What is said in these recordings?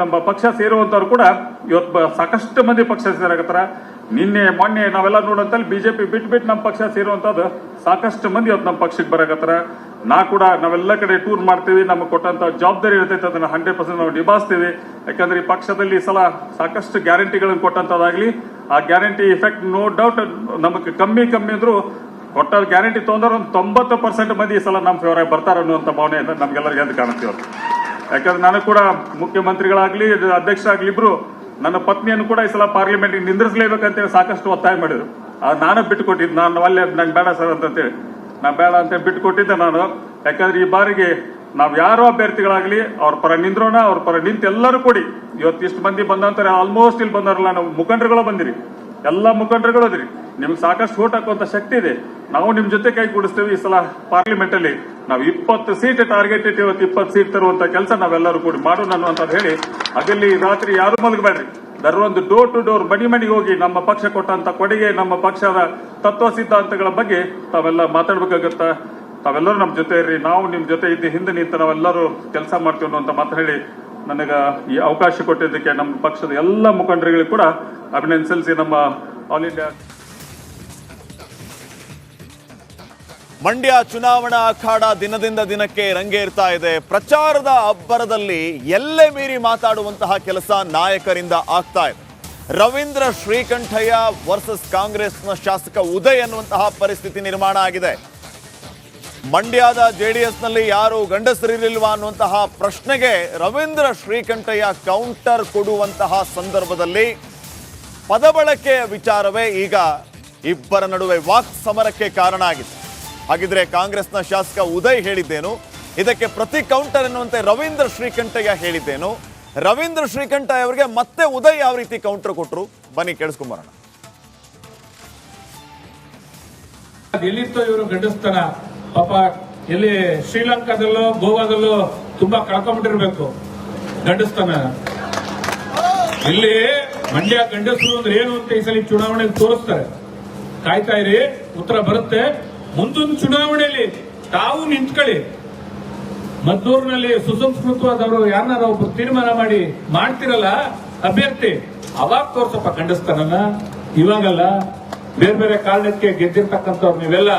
ನಮ್ಮ ಪಕ್ಷ ಸೇರುವಂತವ್ರು ಕೂಡ ಇವತ್ತು ಸಾಕಷ್ಟು ಮಂದಿ ಪಕ್ಷ ಸೇರಾಕತ್ತಾರ. ನಿನ್ನೆ ಮೊನ್ನೆ ನಾವೆಲ್ಲ ನೋಡಂತಲ್ಲಿ ಬಿಜೆಪಿ ಬಿಟ್ಟು ನಮ್ಮ ಪಕ್ಷ ಸೇರುವಂತದ್ದು ಸಾಕಷ್ಟು ಮಂದಿ ಇವತ್ತು ನಮ್ಮ ಪಕ್ಷಕ್ಕೆ ಬರಾಕತ್ತಾರ. ನಾವೆಲ್ಲ ಕಡೆ ಟೂರ್ ಮಾಡ್ತೀವಿ. ನಮಗೆ ಕೊಟ್ಟಂತ ಜವಾಬ್ದಾರಿ ಇರ್ತೈತೆ, ಅದನ್ನ 100% ನಾವು ನಿಭಾಯಿಸ್ತೀವಿ. ಯಾಕಂದ್ರೆ ಈ ಪಕ್ಷದಲ್ಲಿ ಈ ಸಲ ಸಾಕಷ್ಟು ಗ್ಯಾರಂಟಿಗಳನ್ನು ಕೊಟ್ಟಂತದಾಗ್ಲಿ, ಆ ಗ್ಯಾರಂಟಿ ಇಫೆಕ್ಟ್ ನೋ ಡೌಟ್ ನಮಗೆ ಕಮ್ಮಿ ಅಂದ್ರು ಕೊಟ್ಟ ಗ್ಯಾರಂಟಿ ತೊಂದ್ರೆ ಒಂದು 90% ಮಂದಿ ಈ ಸಲ ನಮ್ಮ ಫೇವರ್ ಆಗಿ ಬರ್ತಾರ ಅನ್ನುವಂಥ ಭಾವನೆ ನಮ್ಗೆಲ್ಲರಿಗೆ ಎದ್ದು ಕಾಣುತ್ತೀವಿ. ಯಾಕಂದ್ರೆ ನಾನು ಕೂಡ ಮುಖ್ಯಮಂತ್ರಿಗಳಾಗ್ಲಿ ಅಧ್ಯಕ್ಷರಾಗ್ಲಿ ಇಬ್ರು ನನ್ನ ಪತ್ನಿಯನ್ನು ಕೂಡ ಈ ಸಲ ಪಾರ್ಲಿಮೆಂಟ್ ನಿಂದ್ರಿಸಲೇಬೇಕಂತೇಳಿ ಸಾಕಷ್ಟು ಒತ್ತಾಯ ಮಾಡಿದ್ರು. ನಾನು ಬಿಟ್ಟು ಕೊಟ್ಟಿದ್ದು, ನಾನು ಅಲ್ಲೇ ನಂಗೆ ಬೇಡ ಸರ್ ಅಂತೇಳಿ ನಾ ಬೇಡ ಅಂತ ಬಿಟ್ಟು ಕೊಟ್ಟಿದ್ದೆ ನಾನು. ಯಾಕಂದ್ರೆ ಈ ಬಾರಿಗೆ ನಾವ್ ಯಾರೋ ಅಭ್ಯರ್ಥಿಗಳಾಗ್ಲಿ ಅವ್ರ ಪರ ನಿಂದ್ರೋಣ, ಅವ್ರ ಪರ ನಿಂತು ಎಲ್ಲರೂ ಕೊಡಿ. ಇವತ್ತು ಇಷ್ಟು ಮಂದಿ ಬಂದಂತಾರೆ, ಆಲ್ಮೋಸ್ಟ್ ಇಲ್ಲಿ ಬಂದವರಲ್ಲ, ನಾವು ಮುಖಂಡರುಗಳು ಬಂದಿರಿ, ಎಲ್ಲಾ ಮುಖಂಡರುಗಳು ಅದ್ರಿ. ನಿಮ್ಗೆ ಸಾಕಷ್ಟು ಓಟ್ ಹಾಕುವಂತ ಶಕ್ತಿ ಇದೆ. ನಾವು ನಿಮ್ ಜೊತೆ ಕೈ ಕೂಡಿಸ್ತೇವೆ. ಈ ಸಲ ಪಾರ್ಲಿಮೆಂಟ್ ಅಲ್ಲಿ ನಾವು 20 ಸೀಟ್ ಟಾರ್ಗೆಟ್ ಇಟ್ಟು ಇವತ್ತು 20 ಸೀಟ್ ತರುವಂತ ಕೆಲಸ ನಾವೆಲ್ಲರೂ ಕೂಡಿ ಮಾಡೋಣ ಅಂತ ಹೇಳಿ ಹಗಲಿ ರಾತ್ರಿ ಯಾರು ಮಲಗಬೇಡ್ರಿ. ಒಂದು ಡೋರ್ ಟು ಡೋರ್ ಮನೆಗೆ ಹೋಗಿ ನಮ್ಮ ಪಕ್ಷ ಕೊಟ್ಟಂತ ಕೊಡುಗೆ, ನಮ್ಮ ಪಕ್ಷದ ತತ್ವ ಸಿದ್ಧಾಂತಗಳ ಬಗ್ಗೆ ತಾವೆಲ್ಲ ಮಾತಾಡ್ಬೇಕಾಗತ್ತ. ತಾವೆಲ್ಲರೂ ನಮ್ಮ ಜೊತೆ ಇರ್ರಿ, ನಾವು ನಿಮ್ ಜೊತೆ ಇದ್ದು ಹಿಂದೆ ನಿಂತು ನಾವೆಲ್ಲರೂ ಕೆಲಸ ಮಾಡ್ತೀವಿ ಅಂತ ಮಾತು ಹೇಳಿ ನನಗ ಈ ಅವಕಾಶ ಕೊಟ್ಟಿದ್ದಕ್ಕೆ ನಮ್ಮ ಪಕ್ಷದ ಎಲ್ಲ ಮುಖಂಡರುಗಳಿಗೆ ಕೂಡ ಅಭಿನಂದನೆ ಸಲ್ಲಿಸಿ ನಮ್ಮ ಆಲ್ ಇಂಡಿಯಾ ಮಂಡ್ಯ ಚುನಾವಣಾ ಅಖಾಡ ದಿನದಿಂದ ದಿನಕ್ಕೆ ರಂಗೇರ್ತಾ ಇದೆ. ಪ್ರಚಾರದ ಅಬ್ಬರದಲ್ಲಿ ಎಲ್ಲೇ ಮೀರಿ ಮಾತಾಡುವಂತಹ ಕೆಲಸ ನಾಯಕರಿಂದ ಆಗ್ತಾ ಇದೆ. ರವೀಂದ್ರ ಶ್ರೀಕಂಠಯ್ಯ ವರ್ಸಸ್ ಕಾಂಗ್ರೆಸ್ನ ಶಾಸಕ ಉದಯ್ ಅನ್ನುವಂತಹ ಪರಿಸ್ಥಿತಿ ನಿರ್ಮಾಣ ಆಗಿದೆ. ಮಂಡ್ಯದ ಜೆಡಿಎಸ್ನಲ್ಲಿ ಯಾರು ಗಂಡಸರಿರಲಿಲ್ವಾ ಅನ್ನುವಂತಹ ಪ್ರಶ್ನೆಗೆ ರವೀಂದ್ರ ಶ್ರೀಕಂಠಯ್ಯ ಕೌಂಟರ್ ಕೊಡುವಂತಹ ಸಂದರ್ಭದಲ್ಲಿ ಪದಬಳಕೆಯ ವಿಚಾರವೇ ಈಗ ಇಬ್ಬರ ನಡುವೆ ವಾಕ್ ಸಮರಕ್ಕೆ ಕಾರಣ ಆಗಿದೆ. ಹಾಗಿದ್ರೆ ಕಾಂಗ್ರೆಸ್ನ ಶಾಸಕ ಉದಯ್ ಹೇಳಿದ್ದೇನು, ಇದಕ್ಕೆ ಪ್ರತಿ ಕೌಂಟರ್ ಎನ್ನುವಂತೆ ರವೀಂದ್ರ ಶ್ರೀಕಂಠಯ್ಯ ಹೇಳಿದ್ದೇನು, ರವೀಂದ್ರ ಶ್ರೀಕಂಠಯ್ಯ ಅವರಿಗೆ ಮತ್ತೆ ಉದಯ್ ಯಾವ ರೀತಿ ಕೌಂಟರ್ ಕೊಟ್ಟರು, ಬನ್ನಿ ಕೇಳಿಸ್ಕೊಂಬರೋಣ. ಎಲ್ಲಿತ್ತೋ ಇವರು ಗಂಡಸ್ತನ ಪಾಪ, ಎಲ್ಲಿ ಶ್ರೀಲಂಕಾದಲ್ಲೋ ಗೋವಾದಲ್ಲೋ ತುಂಬಾ ಕಳ್ಕೊಂಡ್ಬಿಟ್ಟಿರ್ಬೇಕು ಗಂಡಸ್ತನ. ಇಲ್ಲಿ ಮಂಡ್ಯ ಗಂಡಸರು ಅಂದ್ರೆ ಏನು ಅಂತ ಈ ಸಲ ಚುನಾವಣೆಗೆ ತೋರಿಸ್ತಾರೆ. ಕಾಯ್ತಾ ಇರಿ, ಉತ್ತರ ಬರುತ್ತೆ. ಮುಂದೊಂದು ಚುನಾವಣೆಯಲ್ಲಿ ತಾವು ನಿಂತ್ಕೊಳ್ಳಿ. ಮದ್ದೂರಿನಲ್ಲಿ ಸುಸಂಸ್ಕೃತವಾದವರು ಯಾರನ್ನಾರ ಒಬ್ರು ತೀರ್ಮಾನ ಮಾಡ್ತಿರಲ್ಲ ಅಭ್ಯರ್ಥಿ, ಅವಾಗ ತೋರ್ಸಪ್ಪ ಗಂಡಸ್ತನ. ಇವಾಗಲ್ಲ, ಬೇರೆ ಬೇರೆ ಕಾರಣಕ್ಕೆ ಗೆದ್ದಿರ್ತಕ್ಕಂಥವ್ರು ನೀವೆಲ್ಲ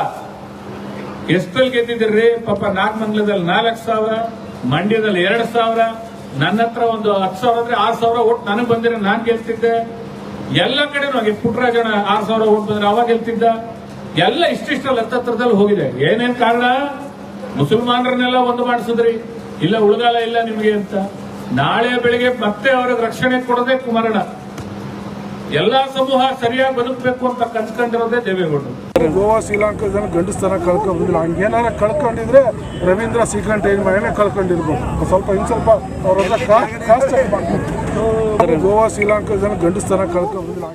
ಎಷ್ಟಲ್ಲಿ ಗೆದ್ದಿದ್ದೀರಿ ಪಾಪ. ನಾಗಮಂಗಲದಲ್ಲಿ 4,000, ಮಂಡ್ಯದಲ್ಲಿ 2,000, ನನ್ನ ಹತ್ರ ಒಂದು 10,000 ಅಂದ್ರೆ 6,000 ಓಟ್ ನನಗೆ ಬಂದಿರ, ನಾನ್ ಗೆಲ್ತಿದ್ದೆ. ಎಲ್ಲ ಕಡೆ ಪುಟ್ಟರಾಜನ 6,000 ಓಟ್ ಬಂದ್ರೆ ಅವಾಗ ಗೆಲ್ತಿದ್ದ. ಎಲ್ಲ ಇಷ್ಟಿಷ್ಟಲ್ಲಿ ಹತ್ತತ್ರದಲ್ಲಿ ಹೋಗಿದೆ. ಏನೇನ್ ಕಾರಣ? ಮುಸಲ್ಮಾನರನ್ನೆಲ್ಲ ಒಂದು ಮಾಡಿಸಿದ್ರಿ, ಇಲ್ಲ ಉಳಗಾಲ ಇಲ್ಲ ನಿಮಗೆ ಅಂತ. ನಾಳೆ ಬೆಳಿಗ್ಗೆ ಮತ್ತೆ ಅವ್ರಿಗೆ ರಕ್ಷಣೆ ಕೊಡೋದೇ ಕುಮಾರಣ್ಣ. ಎಲ್ಲಾ ಸಮೂಹ ಸರಿಯಾಗಿ ಬದುಕಬೇಕು ಅಂತ ಕನ್ಸ್ಕೊಂಡಿರೋದೇ ದೇವೇಗೌಡರು. ಗೋವಾ ಶ್ರೀಲಂಕಾ ಜನ ಗಂಡಸ್ತನ ಕಳ್ಕೊಂಡಿಲ್ಲ. ಹಂಗೇನಾರ ಕಳ್ಕೊಂಡಿದ್ರೆ ರವೀಂದ್ರ ಶ್ರೀಕಂಠಯ್ಯನೇ ಕಳ್ಕೊಂಡಿರ್ಬೇಕು. ಸ್ವಲ್ಪ ಅವ್ರನ್ನ ಕಾಸ್ಟ್ ಗೋವಾ ಶ್ರೀಲಂಕಾ ಜನ ಗಂಡಸ್ತನ ಕಳ್ಕೊಂಡಿಲ್ಲ.